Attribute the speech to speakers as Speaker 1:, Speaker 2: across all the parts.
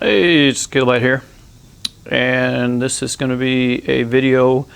Speaker 1: Hey, it's Kilobyte here, and this is going to be a video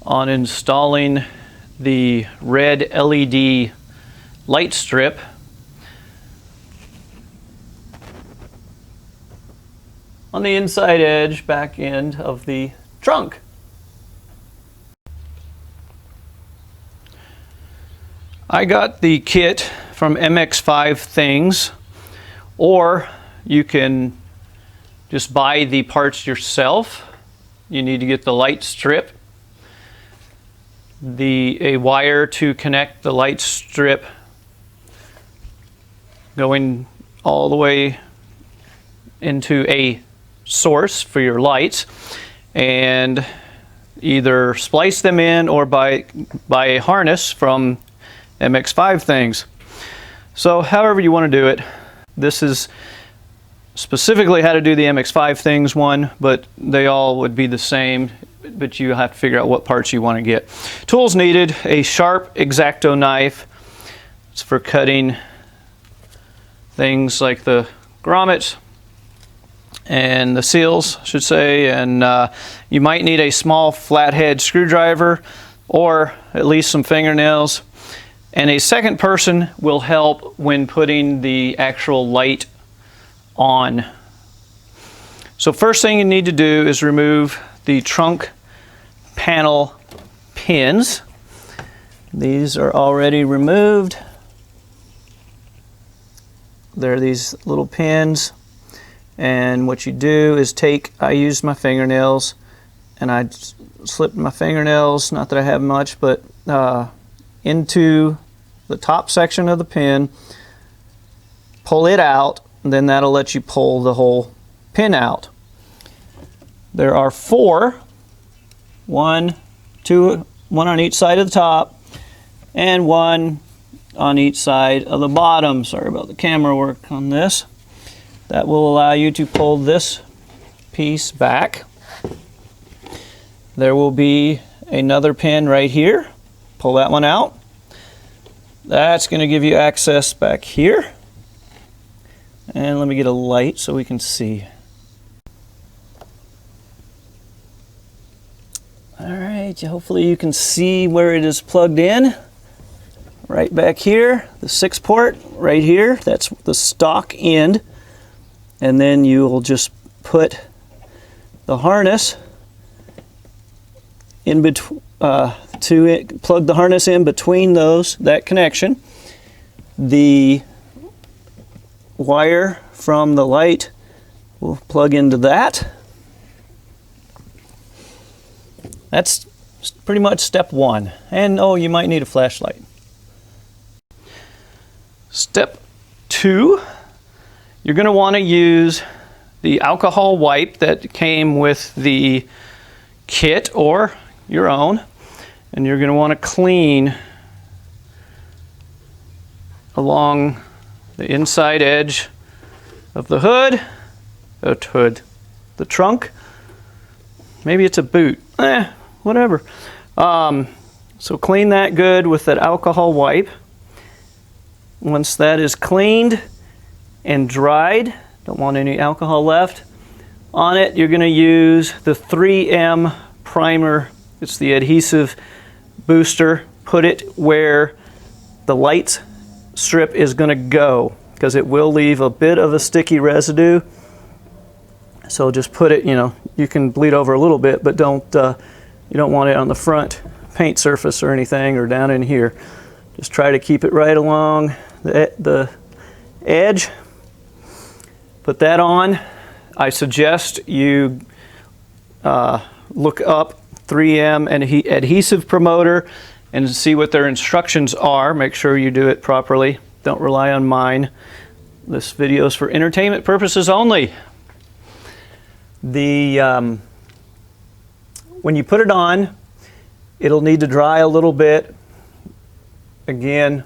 Speaker 1: on installing the red LED light strip on the inside edge back end of the trunk. I got the kit from MX-5 Things, or you can just buy the parts yourself. You need to get the light strip, a wire to connect the light strip going all the way into a source for your lights, and either splice them in or buy a harness from MX-5 Things. So however you want to do it. This is specifically how to do the MX-5 Things one, but they all would be the same, but you have to figure out what parts you want to get. Tools needed: a sharp X-Acto knife. It's for cutting things like the grommets and the seals, I should say, and you might need a small flathead screwdriver or at least some fingernails. And a second person will help when putting the actual light on. So first thing you need to do is remove the trunk panel pins. These are already removed. There are these little pins, and what you do is I used my fingernails, and I slipped my fingernails, not that I have much, but into the top section of the pin, pull it out, and then that'll let you pull the whole pin out. There are four, one on each side of the top and one on each side of the bottom. Sorry about the camera work on this. That will allow you to pull this piece back. There will be another pin right here. Pull that one out. That's going to give you access back here. And let me get a light so we can see. Alright, hopefully you can see where it is plugged in. Right back here, the 6 port right here, that's the stock end. And then you will just put the harness in between, plug the harness in between that connection. The wire from the light will plug into that. That's pretty much step one. And oh, you might need a flashlight. Step 2, you're going to want to use the alcohol wipe that came with the kit or your own, and you're going to want to clean along the inside edge of the the trunk. Maybe it's a boot, whatever. So clean that good with that alcohol wipe. Once that is cleaned and dried, don't want any alcohol left on it, you're going to use the 3M primer. It's the adhesive booster. Put it where the light strip is going to go, because it will leave a bit of a sticky residue. So just put it, you can bleed over a little bit, but you don't want it on the front paint surface or anything, or down in here. Just try to keep it right along the edge. Put that on. I suggest you look up 3M and adhesive promoter and see what their instructions are. Make sure you do it properly. Don't rely on mine. This video is for entertainment purposes only. When you put it on, it'll need to dry a little bit. Again,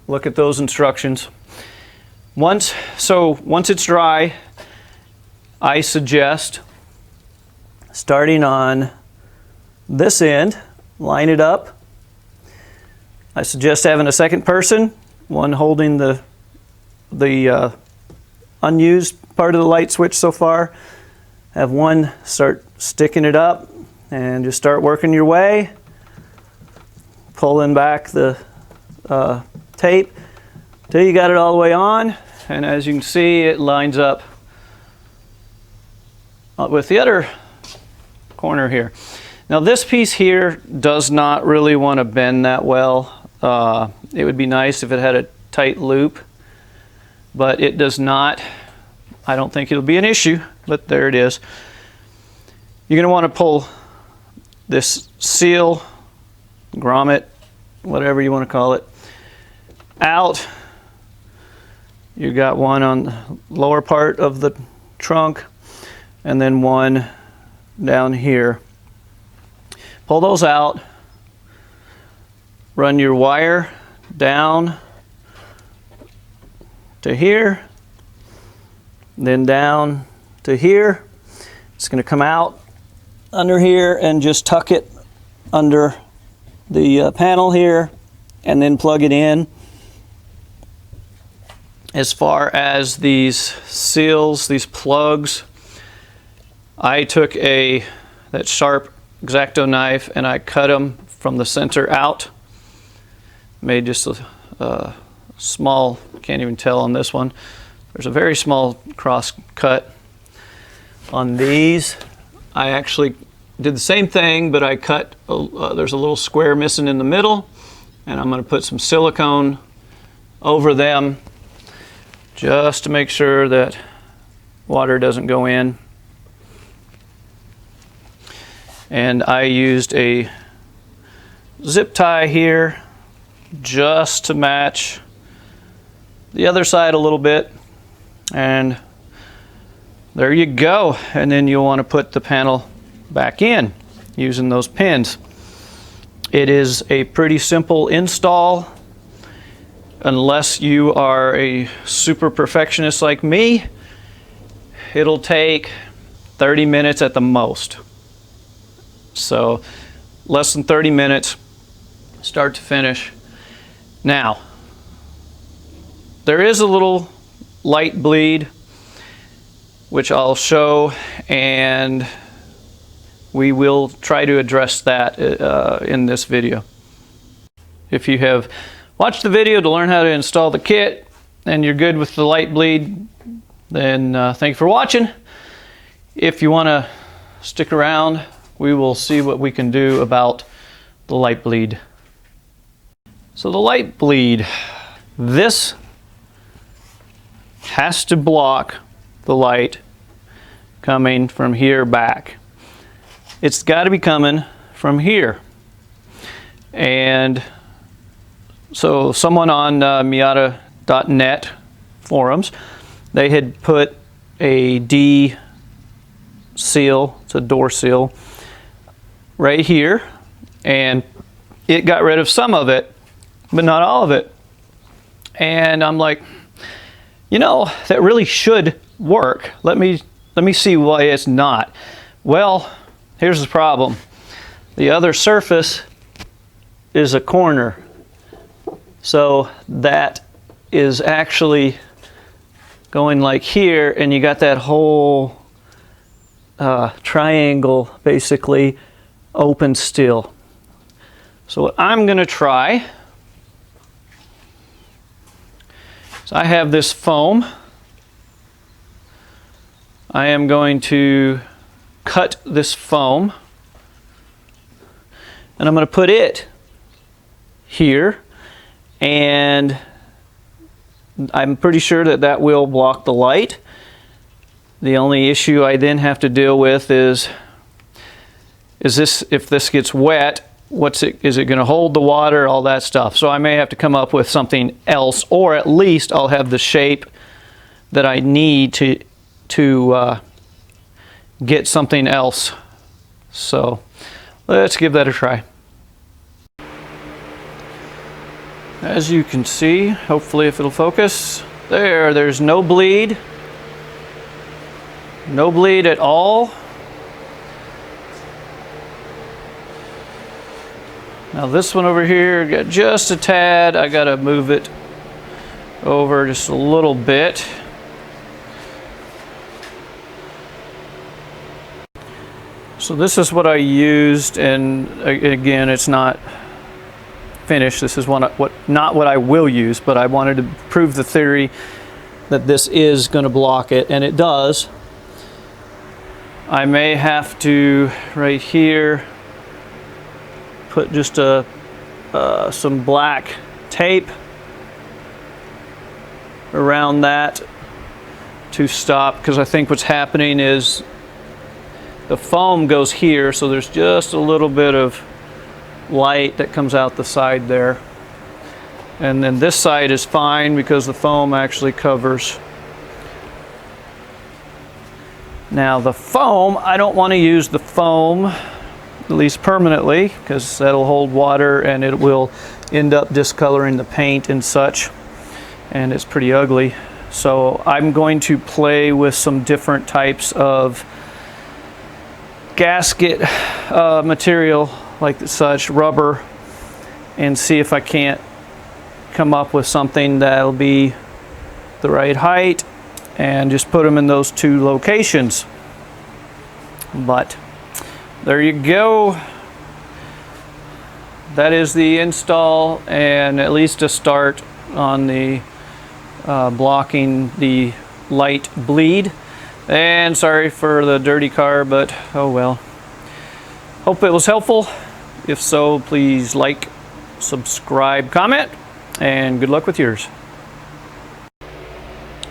Speaker 1: look at those instructions. Once it's dry, I suggest starting on this end, line it up. I suggest having a second person, one holding the unused part of the light switch so far. Have one, start sticking it up and just start working your way, pulling back the tape till you got it all the way on. And as you can see, it lines up with the other corner here. Now this piece here does not really want to bend that well. It would be nice if it had a tight loop, but it does not. I don't think it'll be an issue, but there it is. You're going to want to pull this seal, grommet, whatever you want to call it, out. You got one on the lower part of the trunk and then one down here. Pull those out, run your wire down to here, then down to here. It's going to come out under here and just tuck it under the panel here and then plug it in. As far as these seals, these plugs, I took that sharp X-Acto knife and I cut them from the center out. Made just a small, can't even tell on this one. There's a very small cross cut. On these, I actually did the same thing, but I cut, there's a little square missing in the middle, and I'm going to put some silicone over them just to make sure that water doesn't go in. And I used a zip tie here just to match the other side a little bit, and there you go. And then you'll want to put the panel back in using those pins. It is a pretty simple install unless you are a super perfectionist like me. It'll take 30 minutes at the most. So less than 30 minutes, start to finish. Now, there is a little light bleed, which I'll show, and we will try to address that in this video. If you have watched the video to learn how to install the kit and you're good with the light bleed, then thank you for watching. If you want to stick around, we will see what we can do about the light bleed. So the light bleed, this has to block the light coming from here back. It's got to be coming from here. And so someone on Miata.net forums, they had put a D seal, it's a door seal, right here, and it got rid of some of it, but not all of it. And I'm like, you know, that really should work. Let me see why it's not. Well, here's the problem. The other surface is a corner. So that is actually going like here, and you got that whole triangle basically open still. So what I'm going to try, so I have this foam. I am going to cut this foam, and I'm going to put it here, and I'm pretty sure that that will block the light. The only issue I then have to deal with is this, if this gets wet, is it going to hold the water, all that stuff. So I may have to come up with something else, or at least I'll have the shape that I need to get something else. So let's give that a try. As you can see, hopefully if it'll focus, there's no bleed. No bleed at all. Now this one over here got just a tad. I gotta move it over just a little bit. So this is what I used, and again, it's not finished. This is not what I will use, but I wanted to prove the theory that this is going to block it, and it does. I may have to, right here, put just some black tape around that to stop, because I think what's happening is the foam goes here, so there's just a little bit of light that comes out the side there. And then this side is fine because the foam actually covers. Now the foam, I don't want to use the foam, at least permanently, because that'll hold water and it will end up discoloring the paint and such, and it's pretty ugly. So I'm going to play with some different types of gasket material, like such, rubber, and see if I can't come up with something that'll be the right height, and just put them in those two locations. But there you go. That is the install, and at least a start on the blocking the light bleed. And sorry for the dirty car, but oh well. Hope it was helpful. If so, please like, subscribe, comment, and good luck with yours.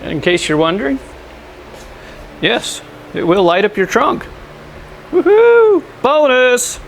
Speaker 1: In case you're wondering, yes, it will light up your trunk. Woohoo! Bonus!